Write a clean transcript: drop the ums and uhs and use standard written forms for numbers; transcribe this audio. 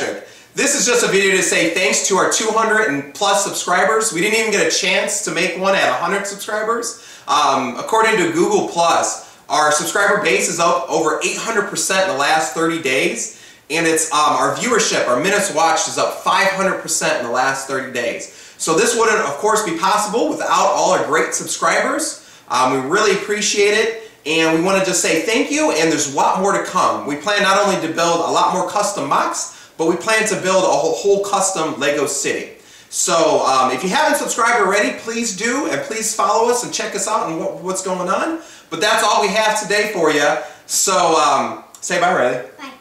Patrick. This is just a video to say thanks to our 200 and plus subscribers. We didn't even get a chance to make one at 100 subscribers. According to Google+, our subscriber base is up over 800% in the last 30 days. And it's our viewership, our minutes watched, is up 500% in the last 30 days. So this wouldn't, of course, be possible without all our great subscribers. We really appreciate it, and we want to just say thank you, and there's a lot more to come. We plan not only to build a lot more custom MOCs, but we plan to build a whole custom Lego city. So if you haven't subscribed already, please do, and please follow us and check us out and what's going on. But that's all we have today for you. So say bye, Riley. Bye.